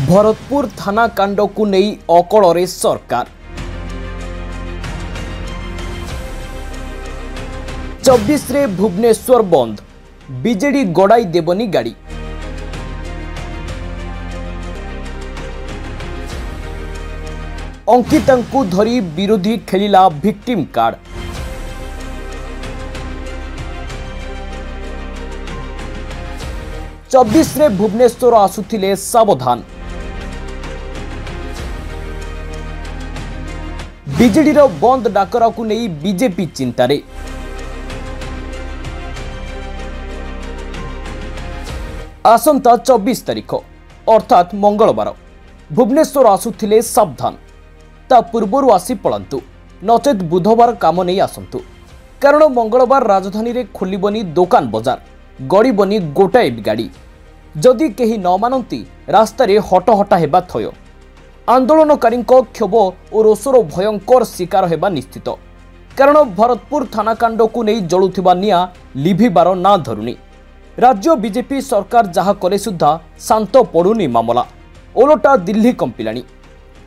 भरतपुर थाना कांड को नहीं अकल सरकार 24 रे भुवनेश्वर बंद बीजेडी गड़ाई देवनी गाड़ी। अंकिता को धरी विरोधी खेलिला विक्टिम कार्ड। चौबीस रे भुवनेश्वर आसुथिले सावधान। बीजेडी रो बंद डाकरा को नहीं बीजेपी चिंतारे। आसंता 24 तारीख अर्थात मंगलवार भुवनेश्वर आसुथिले सावधान। ता पूर्वर आसी पड़ातु नचेत बुधवार काम नहीं आसतु कारण मंगलवार राजधानी रे खोलिबनी दुकान बजार गड़बनी गोटाए गाड़ी। जदि केही न मानती रास्तार हटहटा हेबा थय। आंदोलनकारी क्षोभ और रोषर भयंकर शिकार हेबा निश्चित कारण भरतपुर थाना कांड को नहीं जलुथिबा निया लिभिबार ना धरुनी। राज्य बीजेपी सरकार जहा करे सुद्धा शांत पड़ुनी मामला। ओलटा दिल्ली कंपिलानी।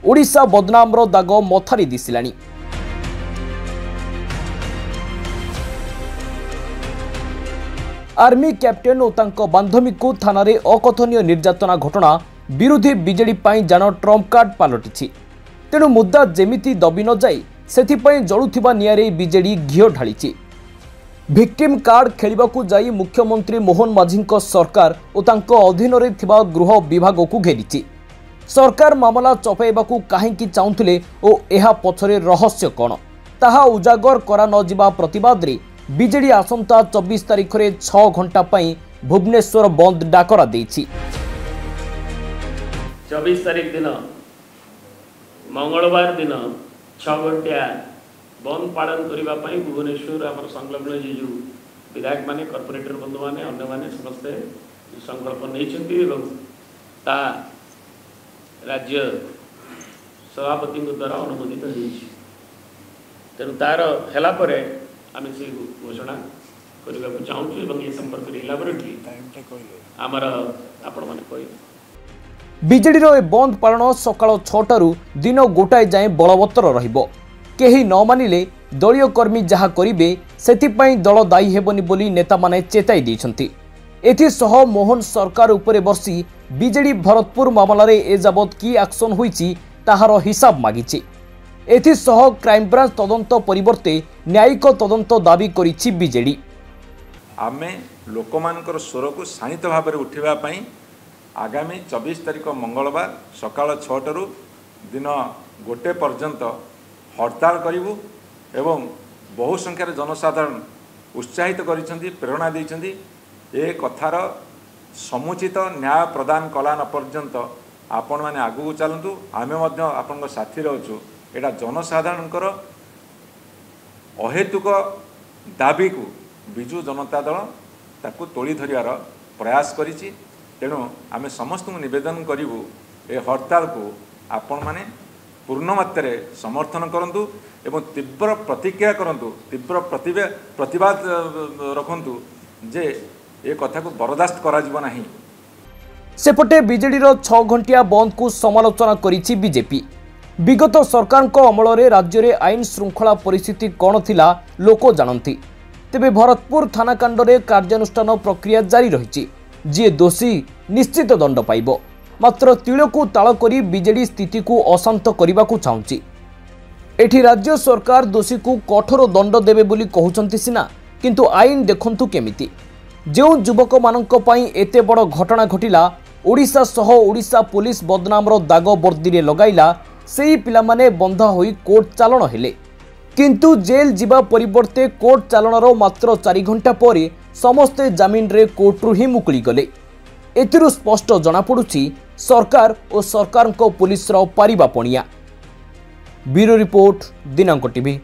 ओडिशा बदनामर दाग मथारी दिसिलानी। आर्मी कैप्टेन और तांको बांधवी को थाना रे अकथनीय निर्यातना घटना विरोधी बीजेडी पाई जान ट्रम्प कार्ड पलटि। तेणु मुद्दा जेमिति दबी न जाए सेथिपाई जलुथिबा नियारे बीजेडी घिओ ढालिछि। विक्टिम कार्ड खेलिबाकू जाई मुख्यमंत्री मोहन माझींको सरकार और तांको अधीन रे थिबा गृह विभाग को घेरिछि। सरकार मामला चपाइबाकू काहेकि चाहुथिले ओ एहा पछरे रहस्य कोन ताहा उजागर करा न जिबा प्रतिवाद रे बीजेडी आसंता 24 तारीख रे 6 घंटा पई भुवनेश्वर बंद डाकरा देछि। 24 तारीख दिन मंगलवार दिन 6 घंटा बंद पालन करबा पई भुवनेश्वर हमर संलग्न जे जो विधायक माने कॉर्पोरेटर बंधु माने अन्य माने समस्त संकल्प नैछंती एवं ता राज्य सभापति द्वारा अनुमोदित होइछि। तेणु तार हेला परे आम से घोषणा करने को चाहूँ एवं ये संपर्क इलाबोरेटली आमर आपण माने कहले। बीजेडी रो बंद पालन सकाळ 6टारू दिन गोटाए जाए बलवत्तर रहिबो। केही न मानिले दलीय कर्मी जहा करिबे सेथिपाई दल दायी हेबनी बोली नेता माने चेताई दैछंती। एथिसह मोहन सरकार उपरे बर्षी बीजेडी भरतपुर मामलारे ए जाबत की एक्शन होईछि ताहार हिसाब मागिछि। एथिसह क्राइमब्रांच तदंत परिवर्ते न्यायिक तदंत दाबी करिछि बीजेडी। आमे लोकमानकर स्वर को शांत भाव में उठा आगामी 24 तारीख मंगलवार सकाळ 6टारू दिन गोटे पर्यंत हड़ताल करूँ एवं बहु संख्यार जनसाधारण उत्साहित करिसेंती प्रेरणा देइसेंती। ए कथार समुचित न्याय प्रदान कला न पर्यंत आपण माने आगु चलतु आमे मध्य आपन साथी रहचु। एटा जनसाधारणकर अहेतुक दाबी को बिजु जनता दल ताकू तोली धरियार प्रयास करिछि। तेणु आमे समस्त निवेदन करिवु ए हड़ताल को आपण माने पूर्ण मात्रा समर्थन करंतु एवं तीव्र प्रतिक्रिया करंतु तीव्र प्रतिवाद रखंतु जे ए कथा को बर्दाश्त करा जिवो नाही। सेपटे बीजेडी रो 6 घंटिया बंद को समालोचना करिछि बीजेपी। विगत सरकार को अमल रे राज्य रे आईन श्रृंखला परिस्थिति कौन थिला लोक जानती। तेबे भरतपुर थाना कांड रे कार्यानुष्ठान प्रक्रिया जारी रहिछि। जे दोषी निश्चित दंड पाइबो। मात्र तिळकू ताळ करी बीजेडी स्थिति को अशांत करने को चाहूँगी। एठी राज्य सरकार दोषी को कठोर दंड देवे बोली कहउचंती सिना किंतु आईन देखंतु केमिति। जो युवक मानक पई एते बड़ घटना घटिला ओडिशा सह ओडिशा पुलिस बदनामर दाग बर्दी रे लगाइला सेही पिला माने बंधा होई कोर्ट चालन हेले किंतु जेल जिबा परिवर्ते कोर्ट चालनर मात्र 4 घंटा पर समस्ते जामिन रे कोर्टरू ही मुकुली गले। एथिरु स्पष्ट जना पड़ुछि सरकार और सरकार को पुलिस रो पारिबा पणिया। ब्यूरो रिपोर्ट दिनांक टीवी।